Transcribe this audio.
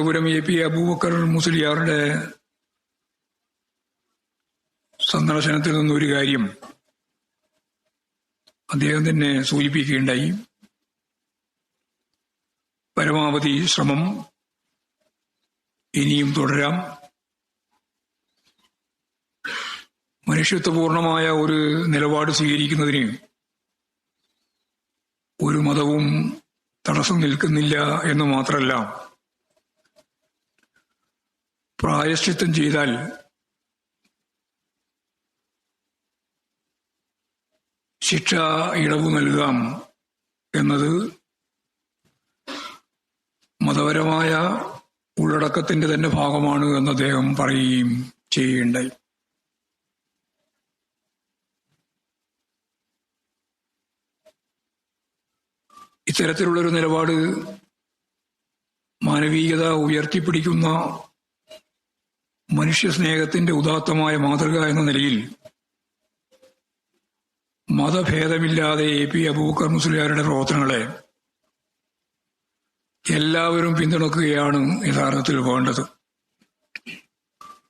പുരം AP. Abubakar മുസ്ലിയാറുടെ സന്ദർശനത്തിൽ നിന്നൊരു കാര്യം അദ്ദേഹം തന്നെ സൂചിപ്പിക്കുകയുണ്ടായി. പരമാവധി ശ്രമം ഇനിയും തുടരാം. മനുഷ്യത്വപൂർണമായ ഒരു നിലപാട് സ്വീകരിക്കുന്നതിന് ഒരു മതവും തടസ്സം നിൽക്കുന്നില്ല എന്ന് മാത്രമല്ല, പ്രായശ്ചിത്തം ചെയ്താൽ ശിക്ഷ ഇളവ് നൽകാം എന്നത് മതപരമായ ഉള്ളടക്കത്തിന്റെ തന്നെ ഭാഗമാണ് എന്ന് അദ്ദേഹം പറയുകയും ചെയ്യുകയുണ്ടായി. ഇത്തരത്തിലുള്ളൊരു നിലപാട് മാനവികത ഉയർത്തിപ്പിടിക്കുന്ന മനുഷ്യസ്നേഹത്തിന്റെ ഉദാത്തമായ മാതൃക എന്ന നിലയിൽ മതഭേദമില്ലാതെ എ.പി. അബൂബക്കർ മുസ്ലിയാരുടെ പ്രവർത്തനങ്ങളെ എല്ലാവരും പിന്തുണക്കുകയാണ് യഥാർത്ഥത്തിൽ വേണ്ടത്.